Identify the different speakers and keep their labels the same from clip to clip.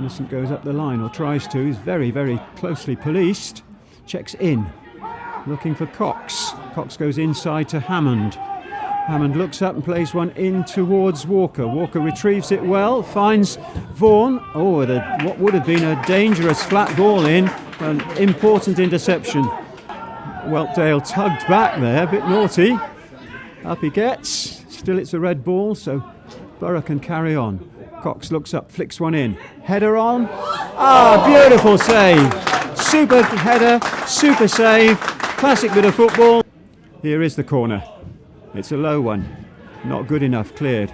Speaker 1: Innocent goes up the line, or tries to. He's very, very closely policed. Checks in, looking for Cox. Cox goes inside to Hammond. Hammond looks up and plays one in towards Walker. Walker retrieves it well, finds Vaughan. Oh, what would have been a dangerous flat ball in, an important interception. Whelpdale tugged back there, a bit naughty. Up he gets. Still it's a red ball, so Borough can carry on. Cox looks up, flicks one in. Header on. Ah, beautiful save. Super header, super save. Classic bit of football. Here is the corner. It's a low one. Not good enough, cleared.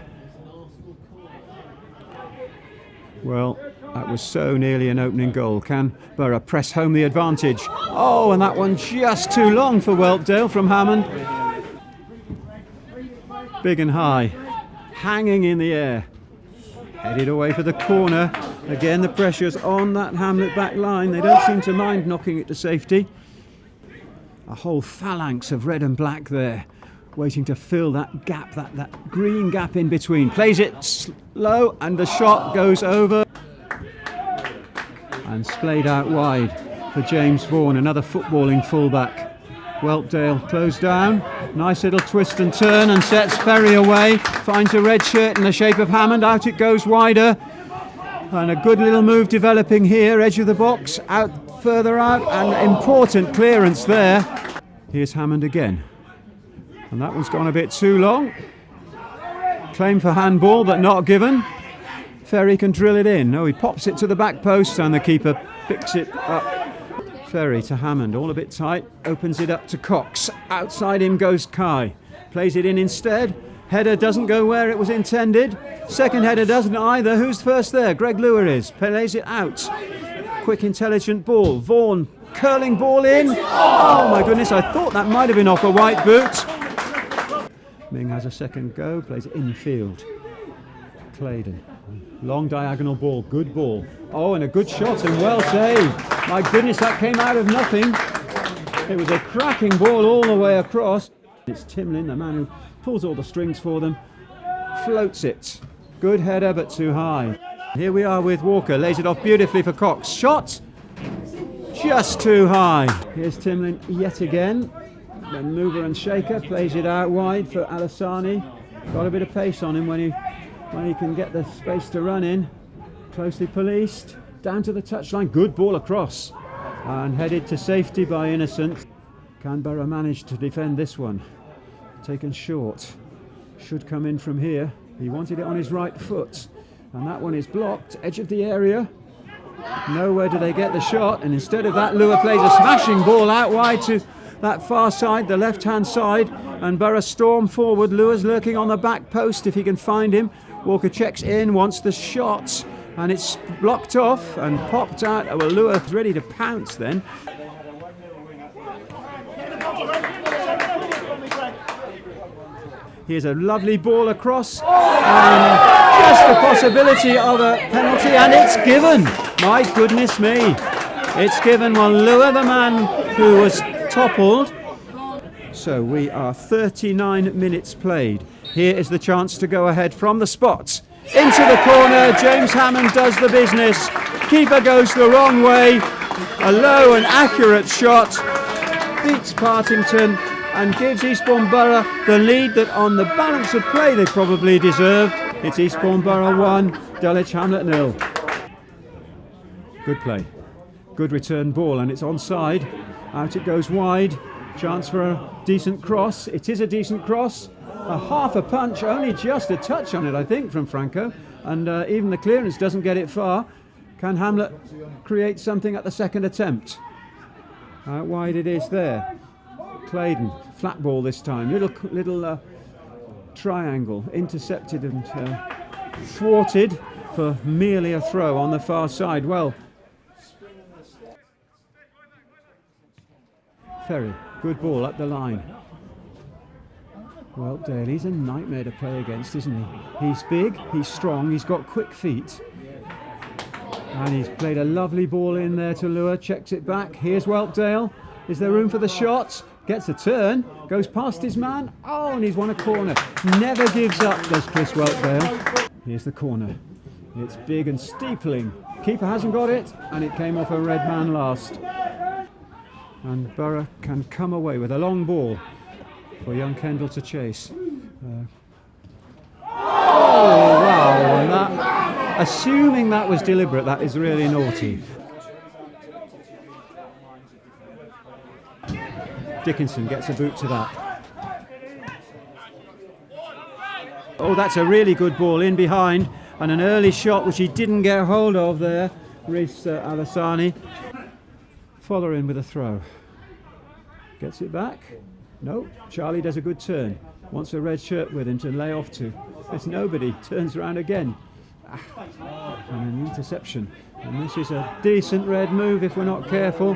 Speaker 1: Well, that was so nearly an opening goal. Can Borough press home the advantage? Oh, and that one just too long for Whelpdale from Hammond. Big and high, hanging in the air. Headed away for the corner. Again, the pressure's on that Hamlet back line. They don't seem to mind knocking it to safety. A whole phalanx of red and black there, waiting to fill that gap, that green gap in between. Plays it slow and the shot goes over. And splayed out wide for James Vaughan, another footballing fullback. Whelpdale closed down. Nice little twist and turn and sets Ferry away. Finds a red shirt in the shape of Hammond. Out it goes wider. And a good little move developing here. Edge of the box. Out, further out. And important clearance there. Here's Hammond again. And that one's gone a bit too long. Claim for handball, but not given. Ferry can drill it in. No, he pops it to the back post and the keeper picks it up. Ferry to Hammond, all a bit tight. Opens it up to Cox. Outside him goes Kai. Plays it in instead. Header doesn't go where it was intended. Second header doesn't either. Who's first there? Greg Luer is. Plays it out. Quick, intelligent ball. Vaughan, curling ball in. Oh my goodness, I thought that might have been off a white boot. Ming has a second go, plays it infield. Claydon, long diagonal ball, good ball. Oh, and a good shot and well saved. My goodness, that came out of nothing. It was a cracking ball all the way across. It's Timlin, the man who pulls all the strings for them, floats it. Good header, but too high. Here we are with Walker, lays it off beautifully for Cox. Shot, just too high. Here's Timlin yet again. Then mover and shaker, plays it out wide for Alassani. Got a bit of pace on him when he can get the space to run in. Closely policed, down to the touchline, good ball across. And headed to safety by Innocent. Can Borough manage to defend this one? Taken short. Should come in from here. He wanted it on his right foot. And that one is blocked, edge of the area. Nowhere do they get the shot. And instead of that, Luer plays a smashing ball out wide to that far side, the left-hand side, and Borough storm forward. Luer's lurking on the back post if he can find him. Walker checks in, wants the shot, and it's blocked off and popped out. Oh, well, Luer's ready to pounce then. Here's a lovely ball across, and just the possibility of a penalty, and it's given. My goodness me. It's given one. Luer, the man who was toppled. So we are 39 minutes played. Here is the chance to go ahead from the spot. Into the corner, James Hammond does the business. Keeper goes the wrong way. A low and accurate shot. Beats Partington and gives Eastbourne Borough the lead that on the balance of play they probably deserved. It's Eastbourne Borough 1, Dulwich Hamlet 0. Good play. Good return ball, and it's onside. Out it goes wide. Chance for a decent cross. It is a decent cross. A half a punch, only just a touch on it, I think, from Franco. And even the clearance doesn't get it far. Can Hamlet create something at the second attempt? Out wide it is there. Claydon, flat ball this time. Little triangle, intercepted and thwarted for merely a throw on the far side. Well, Ferry, good ball up the line. Whelpdale, he's a nightmare to play against, isn't he? He's big, he's strong, he's got quick feet. And he's played a lovely ball in there to Luer, checks it back. Here's Whelpdale. Is there room for the shot? Gets a turn, goes past his man. Oh, and he's won a corner. Never gives up, does Chris Whelpdale. Here's the corner. It's big and steepling. Keeper hasn't got it, and it came off a red man last. And Borough can come away with a long ball for young Kendall to chase. Oh wow! And that, assuming that was deliberate, that is really naughty. Dickinson gets a boot to that. Oh, that's a really good ball in behind, and an early shot which he didn't get hold of there. Reece Alassani following with a throw. Gets it back. No, Charlie does a good turn. Wants a red shirt with him to lay off to. There's nobody. Turns around again. And an interception. And this is a decent red move if we're not careful.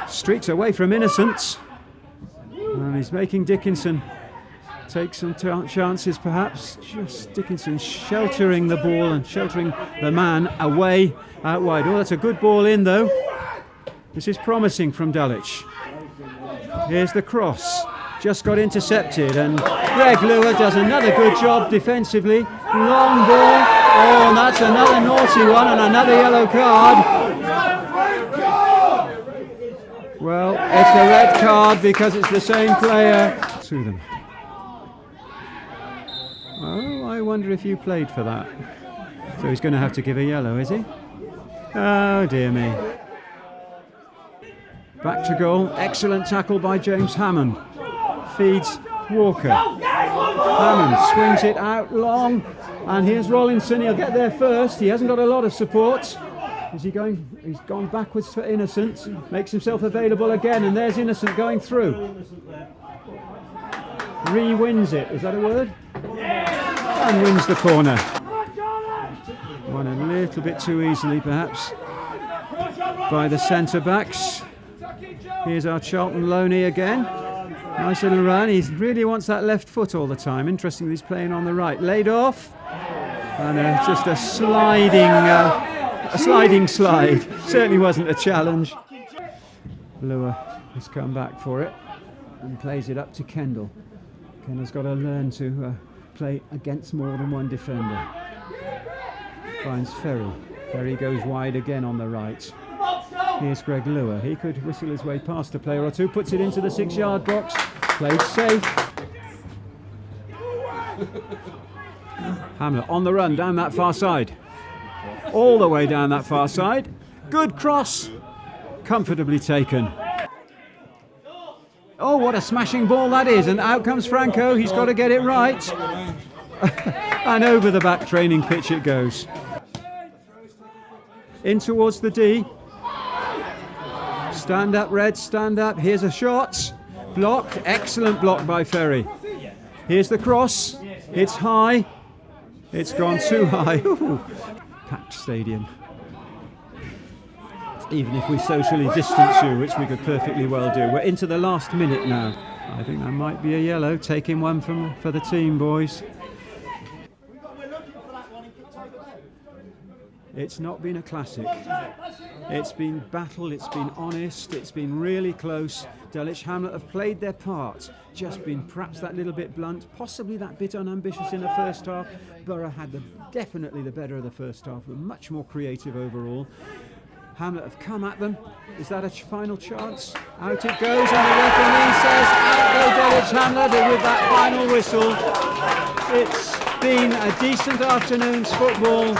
Speaker 1: Streaks away from innocence. And he's making Dickinson take some chances perhaps. Just Dickinson sheltering the ball and sheltering the man away out wide. Oh, that's a good ball in though. This is promising from Dulwich. Here's the cross. Just got intercepted, and Greg Luer does another good job defensively. Long ball. Oh, and that's another naughty one and another yellow card. Well, it's a red card because it's the same player. To them. Oh, I wonder if you played for that. So he's going to have to give a yellow, is he? Oh, dear me. Back to goal. Excellent tackle by James Hammond. Feeds Walker. Hammond swings it out long, and here's Rollinson. He'll get there first. He hasn't got a lot of support. Is he going? He's gone backwards for Innocent. Makes himself available again, and there's Innocent going through. Re-wins it. Is that a word? And wins the corner. Won a little bit too easily, perhaps, by the centre backs. Here's our Charlton loanee again. Nice little run. He really wants that left foot all the time. Interesting, he's playing on the right. Laid off. And just a sliding slide. Certainly wasn't a challenge. Luer has come back for it and plays it up to Kendall. Kendall's got to learn to play against more than one defender. Finds Ferry. Ferry goes wide again on the right. Here's Greg Luer. He could whistle his way past a player or two. Puts it into the 6-yard box. Played safe. Hamlet on the run down that far side. All the way down that far side. Good cross. Comfortably taken. Oh, what a smashing ball that is. And out comes Franco. He's got to get it right. And over the back training pitch it goes. In towards the D. Stand up, Red, stand up. Here's a shot. Blocked. Excellent block by Ferry. Here's the cross. It's high. It's gone too high. Ooh. Packed stadium. Even if we socially distance you, which we could perfectly well do. We're into the last minute now. I think that might be a yellow. Taking one for the team, boys. It's not been a classic. It's been battle, it's been honest, it's been really close. Dulwich Hamlet have played their part, just been perhaps that little bit blunt, possibly that bit unambitious in the first half. Borough had definitely the better of the first half, were much more creative overall. Hamlet have come at them. Is that a final chance? Out it goes, and the referee says, out go Dulwich Hamlet with that final whistle. It's been a decent afternoon's football.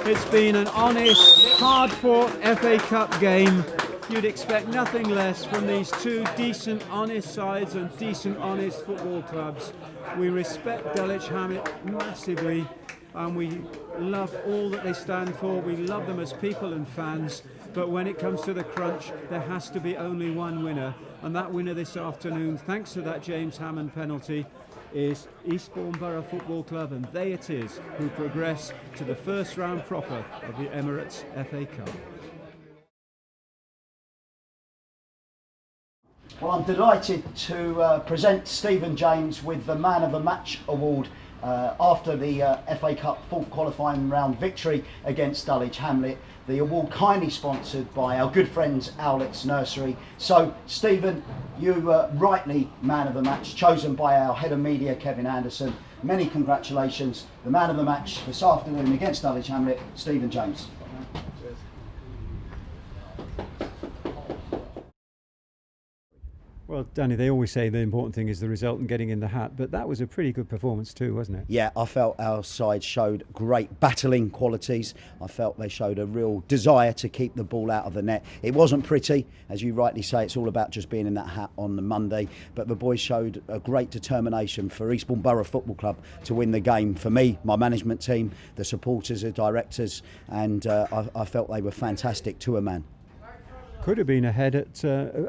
Speaker 1: It's been an honest, hard-fought FA Cup game. You'd expect nothing less from these two decent, honest sides and decent, honest football clubs. We respect Dulwich Hamlet massively, and we love all that they stand for. We love them as people and fans. But when it comes to the crunch, there has to be only one winner. And that winner this afternoon, thanks to that James Hammond penalty, is Eastbourne Borough Football Club, and they it is who progress to the first round proper of the Emirates FA Cup.
Speaker 2: Well, I'm delighted to present Stephen James with the Man of the Match award after the FA Cup fourth qualifying round victory against Dulwich Hamlet. The award kindly sponsored by our good friends Owlet's Nursery. So, Stephen, you were rightly Man of the Match, chosen by our head of media, Kevin Anderson. many congratulations. The man of the match this afternoon against Dulwich Hamlet, Stephen James.
Speaker 1: Well, Danny, they always say the important thing is the result and getting in the hat, but that was a pretty good performance too, wasn't it?
Speaker 3: Yeah, I felt our side showed great battling qualities. I felt they showed a real desire to keep the ball out of the net. It wasn't pretty, as you rightly say, it's all about just being in that hat on the Monday, but the boys showed a great determination for Eastbourne Borough Football Club to win the game. For me, my management team, the supporters, the directors, and I felt they were fantastic to a man.
Speaker 1: Could have been ahead at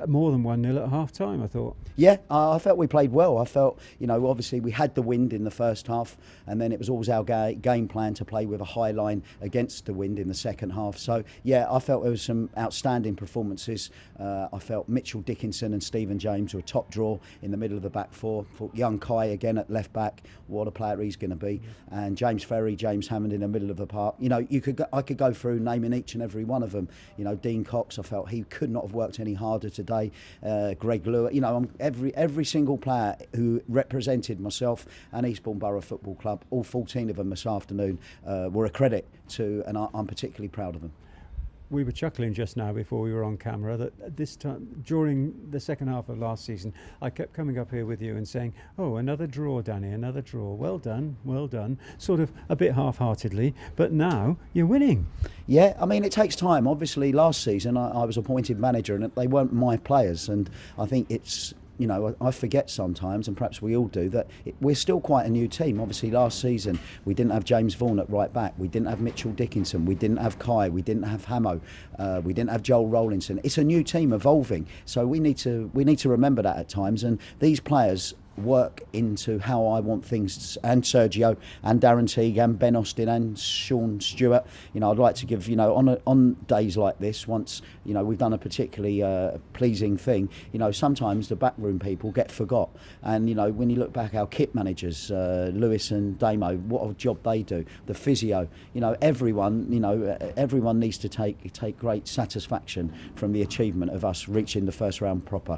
Speaker 1: more than 1-0 at half time, I thought.
Speaker 3: Yeah, I felt we played well. I felt, obviously we had the wind in the first half, and then it was always our game plan to play with a high line against the wind in the second half. So, yeah, I felt there was some outstanding performances. I felt Mitchell Dickinson and Stephen James were top draw in the middle of the back four. I thought young Kai again at left back, what a player he's going to be. And James Ferry, James Hammond in the middle of the park. I could go through naming each and every one of them. Dean Cox, I felt he could not have worked any harder today. Greg Lewis, every single player who represented myself and Eastbourne Borough Football Club, all 14 of them this afternoon, were a credit to, and I'm particularly proud of them.
Speaker 1: We were chuckling just now before we were on camera that this time, during the second half of last season, I kept coming up here with you and saying, oh, another draw, Danny, another draw. Well done, well done. Sort of a bit half-heartedly, but now you're winning.
Speaker 3: Yeah, I mean, it takes time. Obviously, last season I was appointed manager and they weren't my players, and I think it's, I forget sometimes, and perhaps we all do, that we're still quite a new team. Obviously, last season we didn't have James Vaughan at right back, we didn't have Mitchell Dickinson, we didn't have Kai, we didn't have Hamo, we didn't have Joel Rowlinson. It's a new team evolving, so we need to remember that at times. And these players work into how I want things, and Sergio and Darren Teague and Ben Austin and Sean Stewart. I'd like to give, on days like this, once we've done a particularly pleasing thing, sometimes the backroom people get forgot, and when you look back, our kit managers, Lewis and Damo, what a job they do, the physio, everyone needs to take great satisfaction from the achievement of us reaching the first round proper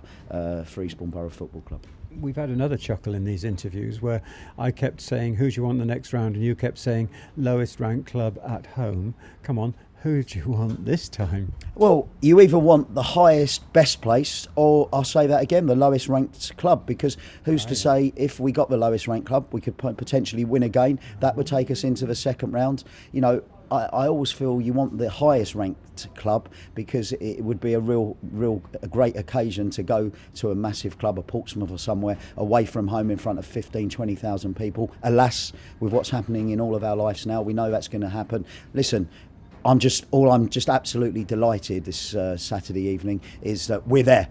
Speaker 3: for Eastbourne Borough Football Club.
Speaker 1: We've had another chuckle in these interviews where I kept saying, who do you want the next round? And you kept saying, lowest ranked club at home. Come on, who do you want this time?
Speaker 3: Well, you either want the highest, best place, or I'll say that again, the lowest ranked club, because who's to say if we got the lowest ranked club, we could potentially win again. That would take us into the second round. I always feel you want the highest ranked club, because it would be a great occasion to go to a massive club, a Portsmouth or somewhere, away from home in front of 15, 20,000 people. Alas, with what's happening in all of our lives now, we know that's going to happen. Listen, I'm just absolutely delighted this Saturday evening is that we're there.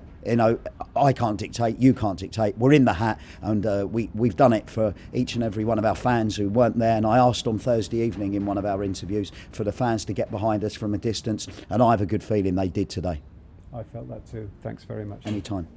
Speaker 3: I can't dictate, you can't dictate. We're in the hat, and we've done it for each and every one of our fans who weren't there. And I asked on Thursday evening in one of our interviews for the fans to get behind us from a distance, and I have a good feeling they did today.
Speaker 1: I felt that too. Thanks very much.
Speaker 3: Anytime.